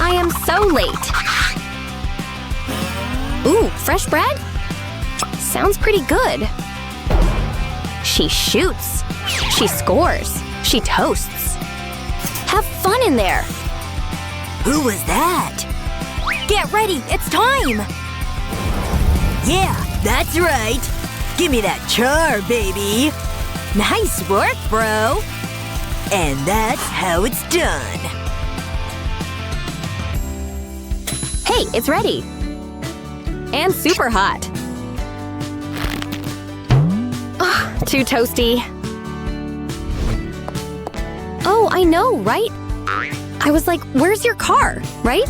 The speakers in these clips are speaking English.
I am so late. Ooh, fresh bread? Sounds pretty good. She shoots. She scores. She toasts. Have fun in there. Who was that? Get ready, it's time! Yeah, that's right. Give me that char, baby. Nice work, bro. And that's how it's done. Hey, it's ready. And super hot. Ugh, too toasty. Oh, I know, right? I was like, where's your car, right?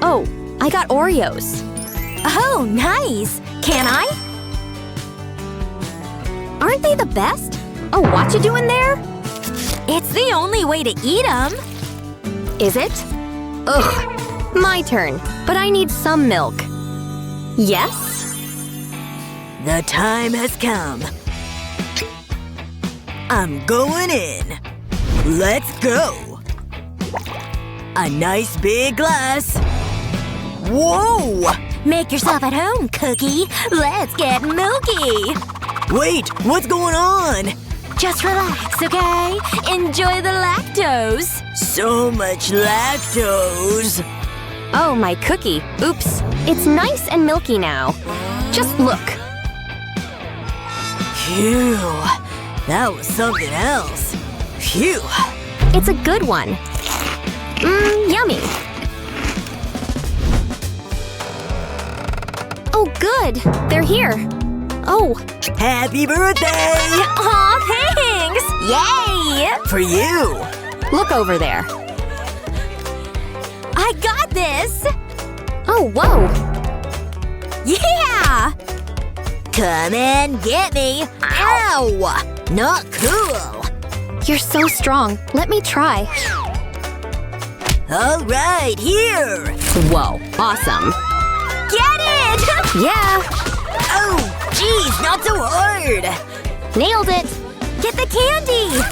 Oh, I got Oreos. Oh, nice! Can I? Aren't they the best? Oh, what you doing there? It's the only way to eat them. Is it? Ugh. My turn. But I need some milk. Yes? The time has come. I'm going in. Let's go. A nice big glass. Whoa! Make yourself at home, Cookie. Let's get milky. Wait, what's going on? Just relax, okay? Enjoy the lactose. So much lactose. Oh, my cookie. Oops. It's nice and milky now. Just look. Phew. That was something else. Phew. It's a good one. Yummy. Oh, good. They're here. Oh. Happy birthday! Aw, thanks! Yay! For you. Look over there. I got this! Oh, whoa. Yeah! Come and get me. Ow! Not cool. You're so strong. Let me try. All right, here. Whoa, awesome. Get it! Yeah. Oh, geez, not so hard. Nailed it. Get the candy.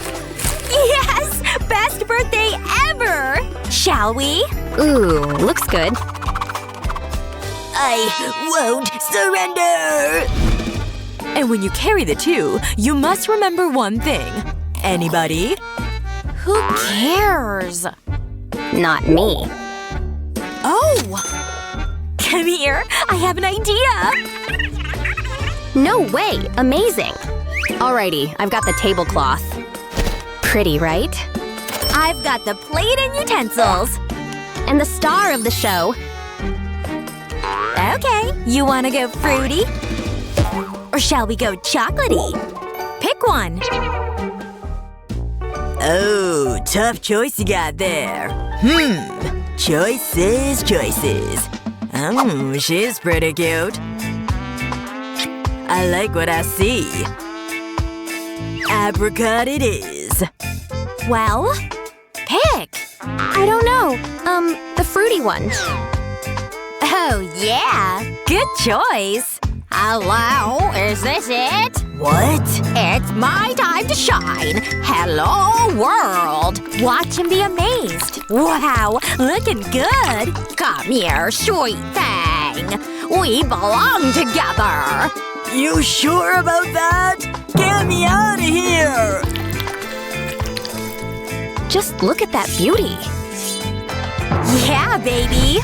Yes! Best birthday ever! Shall we? Ooh, looks good. I won't surrender! And when you carry the two, you must remember one thing. Anybody? Who cares? Not me. Oh! Come here, I have an idea! No way! Amazing! Alrighty, I've got the tablecloth. Pretty, right? I've got the plate and utensils. And the star of the show. Okay, you wanna go fruity? Or shall we go chocolatey? Pick one. Oh, tough choice you got there. Choices, choices. She's pretty cute. I like what I see. Apricot it is. Well? Pick! I don't know. The fruity one. Oh, yeah. Good choice. Hello, is this it? What? It's my time to shine. Hello, world. Watch and be amazed. Wow, looking good. Come here, sweet thing. We belong together. You sure about that? Get me out of here! Just look at that beauty. Yeah, baby.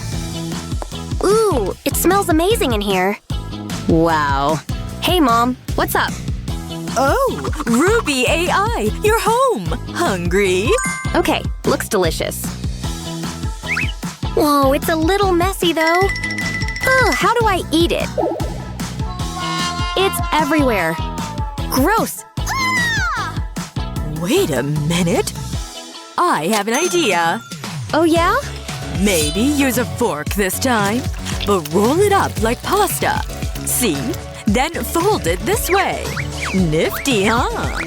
Ooh, it smells amazing in here. Wow. Hey, Mom. What's up? Oh, Ruby AI, you're home! Hungry? Okay, looks delicious. Whoa, it's a little messy though. Ugh, how do I eat it? It's everywhere. Gross. Wait a minute. I have an idea. Oh yeah? Maybe use a fork this time. But roll it up like pasta. See? Then fold it this way. Nifty, huh?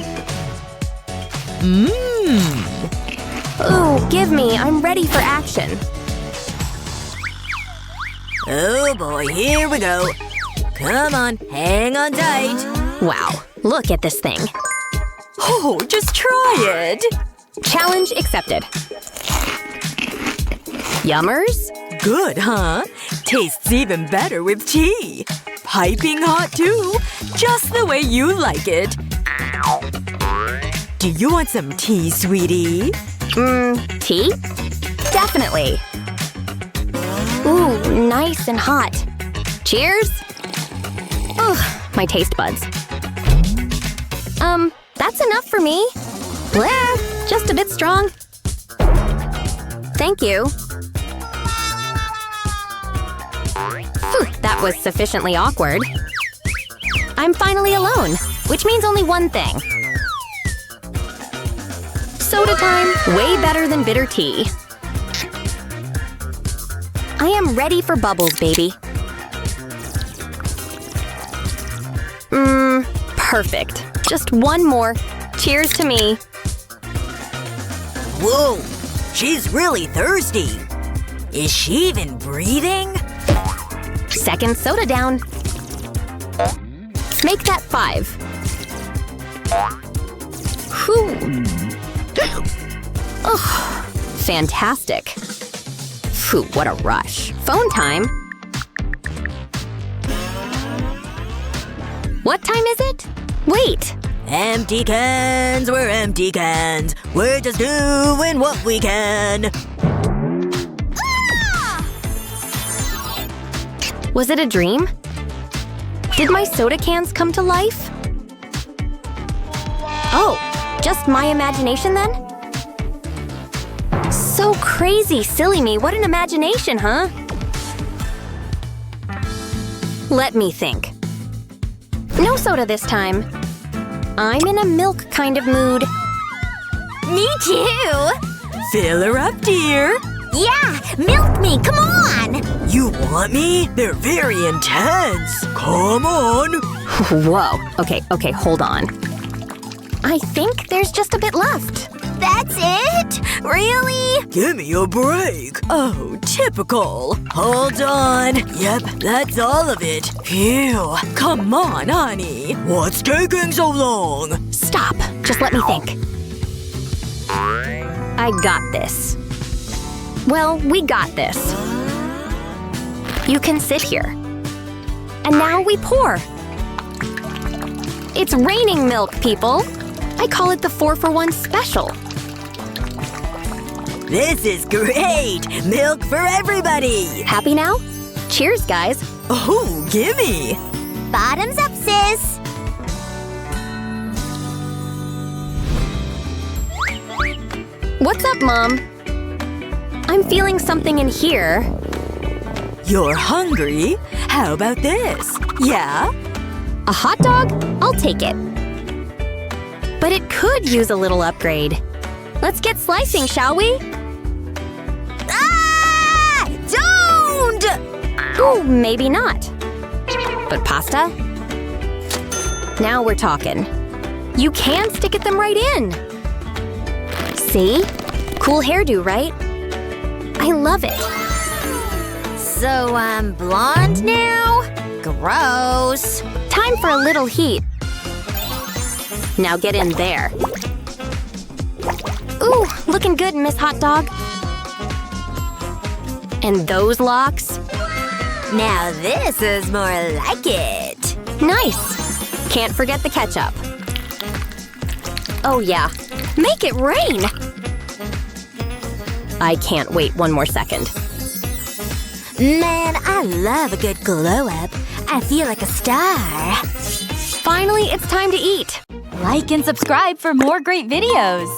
Ooh, give me. I'm ready for action. Oh boy, here we go. Come on, hang on tight. Wow, look at this thing. Oh, just try it. Challenge accepted. Yummers? Good, huh? Tastes even better with tea. Piping hot, too. Just the way you like it. Do you want some tea, sweetie? Tea? Definitely. Ooh, nice and hot. Cheers? Ugh, my taste buds. That's enough for me. Blah, just a bit strong. Thank you. Phew, that was sufficiently awkward. I'm finally alone, which means only one thing. Soda time, way better than bitter tea. I am ready for bubbles, baby. Perfect. Just one more. Cheers to me. Whoa! She's really thirsty. Is she even breathing? Second soda down. Make that 5. Whew. Ugh. Fantastic. Phew, what a rush. Phone time. What time is it? Wait. Empty cans, we're empty cans. We're just doing what we can. Was it a dream? Did my soda cans come to life? Oh, just my imagination then? So crazy, silly me. What an imagination, huh? Let me think. No soda this time. I'm in a milk kind of mood. Me too! Fill her up, dear. Yeah! Milk me! Come on! You want me? They're very intense. Come on. Whoa. Okay, hold on. I think there's just a bit left. That's it? Really? Give me a break. Oh, typical. Hold on. Yep, that's all of it. Phew. Come on, honey. What's taking so long? Stop. Just let me think. I got this. Well, we got this. You can sit here. And now we pour. It's raining milk, people. I call it the 4-for-1 special. This is great! Milk for everybody! Happy now? Cheers, guys. Oh, gimme. Bottoms up, sis! What's up, Mom? I'm feeling something in here. You're hungry? How about this? Yeah? A hot dog? I'll take it. But it could use a little upgrade. Let's get slicing, shall we? Ah! Don't! Ooh, maybe not. But pasta? Now we're talking. You can stick at them right in. See? Cool hairdo, right? I love it. So I'm blonde now? Gross. Time for a little heat. Now get in there. Ooh, looking good, Miss Hot Dog. And those locks? Now this is more like it. Nice. Can't forget the ketchup. Oh yeah, make it rain! I can't wait one more second. Man, I love a good glow-up. I feel like a star. Finally, it's time to eat. Like and subscribe for more great videos.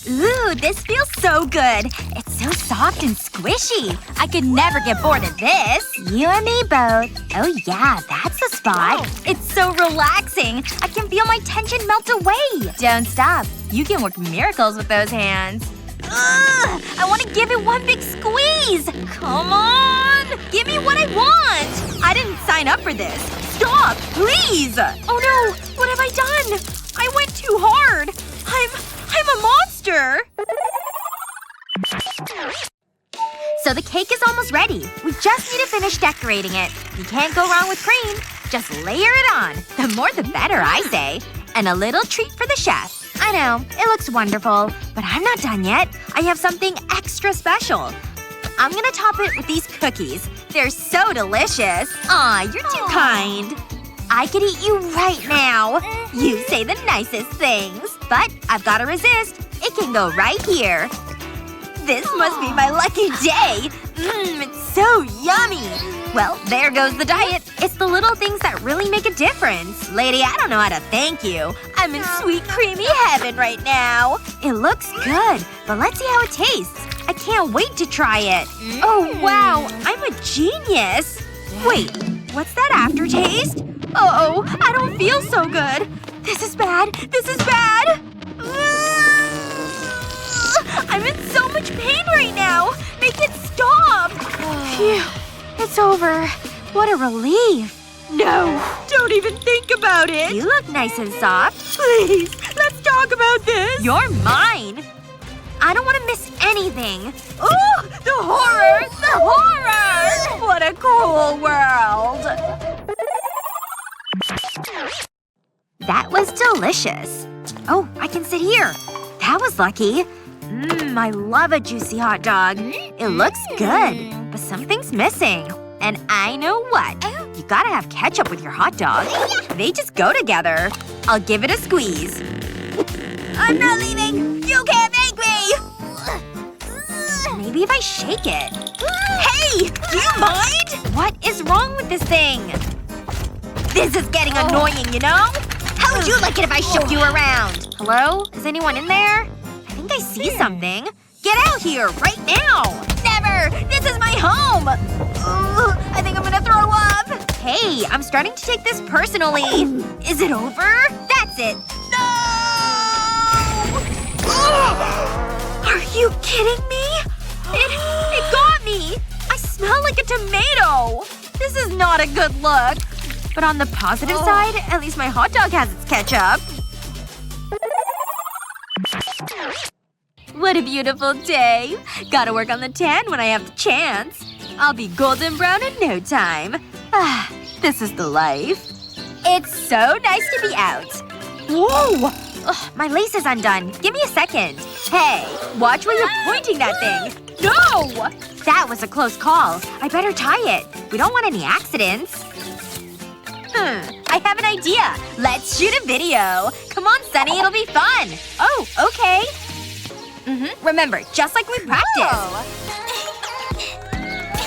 Ooh, this feels so good. It's so soft and squishy. I could never get bored of this. You and me both. Oh yeah, that's the spot. It's so relaxing. I can feel my tension melt away. Don't stop. You can work miracles with those hands. Ugh! I want to give it one big squeeze! Come on! Give me what I want! I didn't sign up for this. Stop! Please! Oh no! What have I done? I went too hard! I'm a monster! So the cake is almost ready. We just need to finish decorating it. You can't go wrong with cream. Just layer it on. The more the better, I say. And a little treat for the chef. I know, it looks wonderful. But I'm not done yet. I have something extra special. I'm gonna top it with these cookies. They're so delicious. Aw, you're too kind. I could eat you right now. You say the nicest things. But I've gotta resist. It can go right here. This must be my lucky day. It's so yummy. Well, there goes the diet. It's the little things that really make a difference. Lady, I don't know how to thank you. I'm in sweet creamy heaven right now. It looks good, but let's see how it tastes. I can't wait to try it. Oh wow, I'm a genius. Wait, what's that aftertaste? Uh-oh, I don't feel so good. This is bad. This is bad. I'm in so much pain right now. Make it stop. Phew. It's over. What a relief. No. Don't even think about it. You look nice and soft. Please, let's talk about this. You're mine. I don't want to miss anything. Ooh! The horror! The horror! What a cruel world. That was delicious. Oh, I can sit here. That was lucky. I love a juicy hot dog. It looks good. But something's missing. And I know what. You gotta have ketchup with your hot dog. They just go together. I'll give it a squeeze. I'm not leaving! You can't make me! Maybe if I shake it. Hey! Do you mind? What is wrong with this thing? This is getting annoying, you know? How would you like it if I shook you around? Hello? Is anyone in there? I think I see something. Get out here, right now! Never! This is my home! I think I'm gonna throw up! Hey, I'm starting to take this personally. Is it over? That's it. No! Are you kidding me? It got me! I smell like a tomato! This is not a good look. But on the positive side, at least my hot dog has its ketchup. What a beautiful day. Gotta work on the tan when I have the chance. I'll be golden brown in no time. Ah, this is the life. It's so nice to be out. Whoa! Ugh, my lace is undone. Give me a second. Hey, watch where you're pointing that thing. No! That was a close call. I better tie it. We don't want any accidents. I have an idea. Let's shoot a video. Come on, Sunny. It'll be fun. Oh, okay. Remember, just like we practiced.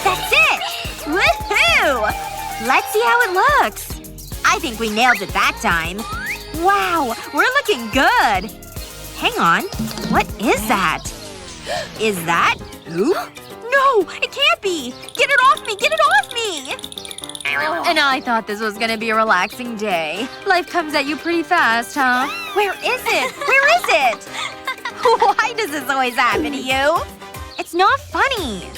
That's it! Woohoo! Let's see how it looks. I think we nailed it that time. Wow, we're looking good. Hang on. What is that? Is that poop? No! It can't be! Get it off me! Get it off me! And I thought this was gonna be a relaxing day. Life comes at you pretty fast, huh? Where is it? Where is it? Why does this always happen to you? It's not funny.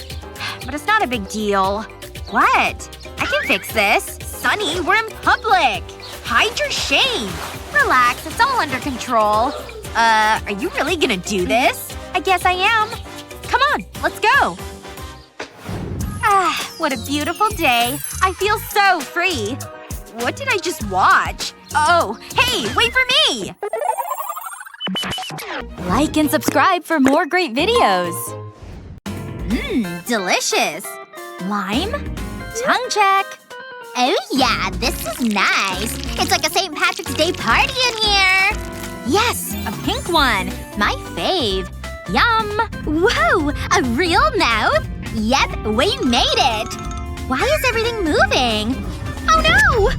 But it's not a big deal. What? I can fix this. Sunny, we're in public. Hide your shame. Relax, it's all under control. Are you really gonna do this? I guess I am. Come on, let's go. Ah, what a beautiful day. I feel so free. What did I just watch? Oh, hey, wait for me! Like and subscribe for more great videos. Delicious. Lime? Tongue check. Oh yeah, this is nice. It's like a St. Patrick's Day party in here. Yes, a pink one. My fave. Yum. Whoa! A real mouth? Yep, we made it! Why is everything moving? Oh no!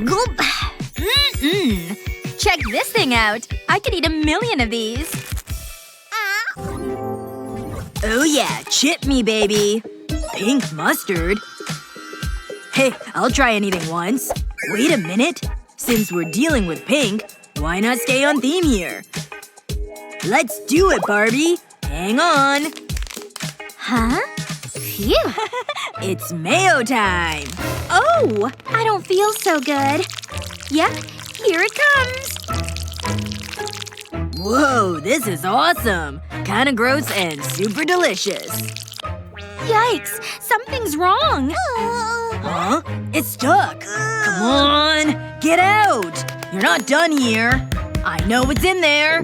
Gulp. Check this thing out. I could eat 1,000,000 of these. Oh yeah, chip me, baby. Pink mustard? Hey, I'll try anything once. Wait a minute. Since we're dealing with pink, why not stay on theme here? Let's do it, Barbie. Hang on. Huh? Phew. It's mayo time. Oh! I don't feel so good. Yep, here it comes. Whoa, this is awesome. Kinda gross and super delicious. Yikes! Something's wrong. Huh? It's stuck. Come on. Get out. You're not done here. I know what's in there.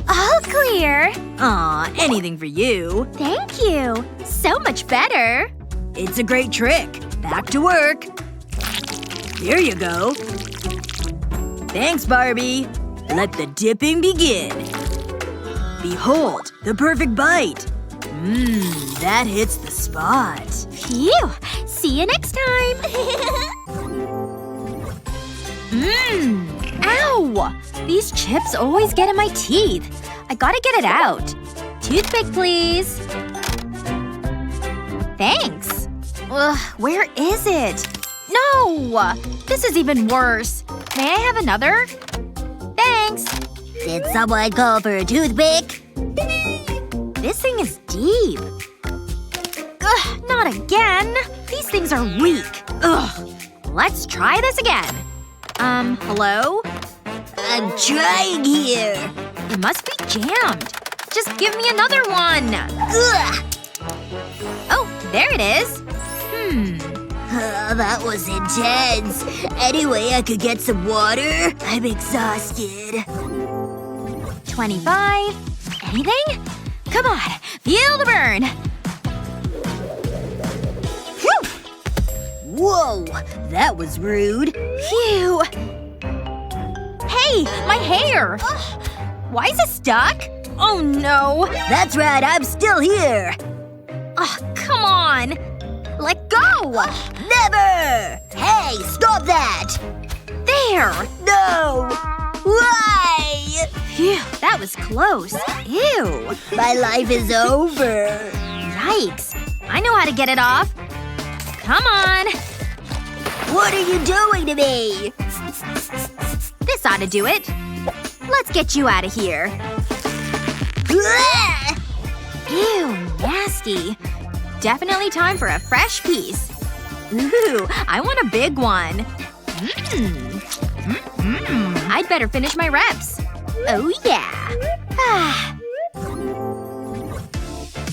All clear. Aw, anything for you. Thank you. So much better. It's a great trick. Back to work. There you go. Thanks, Barbie. Let the dipping begin. Behold, the perfect bite. That hits the spot. Phew. See you next time. Ow! These chips always get in my teeth. I gotta get it out. Toothpick, please. Thanks. Ugh, where is it? No! This is even worse. May I have another? Thanks. Did someone call for a toothpick? This thing is deep. Ugh, not again. These things are weak. Ugh. Let's try this again. Hello? I'm trying here. It must be jammed. Just give me another one. Ugh. Oh, there it is. That was intense. Anyway, I could get some water. I'm exhausted. 25. Anything? Come on. Feel the burn. Phew! Whoa! That was rude. Phew. Hey! My hair! Why is it stuck? Oh no. That's right, I'm still here. Oh, come on. Let go! Never! Hey, stop that! There! No! Why? Phew, that was close. Ew. My life is over. Yikes. I know how to get it off. Come on. What are you doing to me? This ought to do it. Let's get you out of here. Ugh! Ew, nasty. Definitely time for a fresh piece. Ooh, I want a big one. I'd better finish my reps. Oh yeah.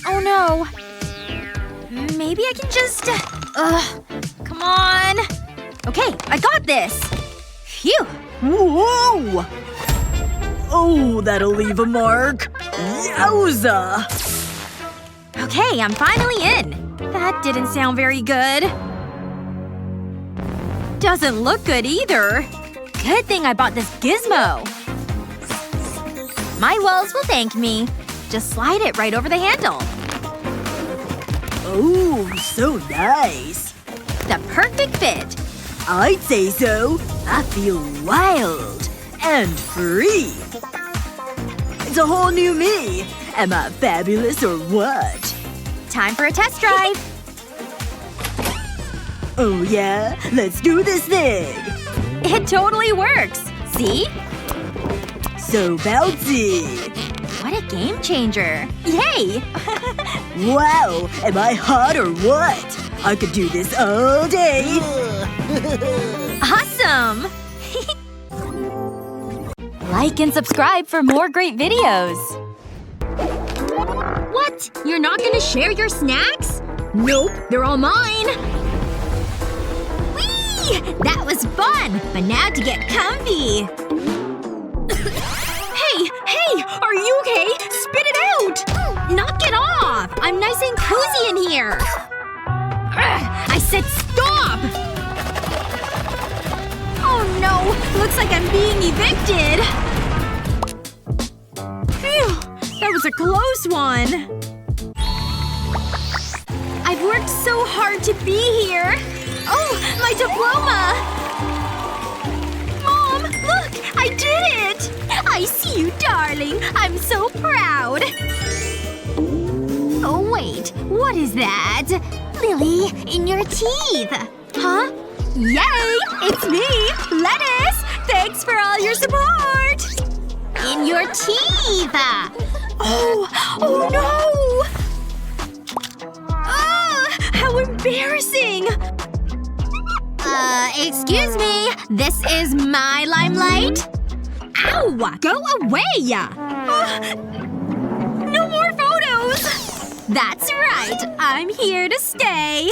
Oh no. Maybe I can just… come on. Okay, I got this. Phew. Whoa! Oh, that'll leave a mark. Yowza! Okay, I'm finally in. That didn't sound very good. Doesn't look good either. Good thing I bought this gizmo. My walls will thank me. Just slide it right over the handle. Oh, so nice. The perfect fit. I'd say so. I feel wild. And free. It's a whole new me. Am I fabulous or what? Time for a test drive. Oh yeah? Let's do this thing. It totally works. See? So bouncy. What a game changer. Yay! Wow, am I hot or what? I could do this all day. Awesome! Like and subscribe for more great videos. What? You're not gonna share your snacks? Nope, they're all mine. Whee! That was fun! But now to get comfy. Hey! Are you okay? Spit it out! Knock it off! I'm nice and cozy in here. I said stop! Oh no! Looks like I'm being evicted! Phew! That was a close one. I've worked so hard to be here. Oh! My diploma! Mom! Look! I did it! I see you, darling. I'm so proud. Oh wait. What is that? Lily, in your teeth. Huh? Yay! It's me! Lettuce! Thanks for all your support! In your teeth! Oh no! Ah! How embarrassing! Excuse me? This is my limelight? Ow! Go away! No more photos! That's right. I'm here to stay.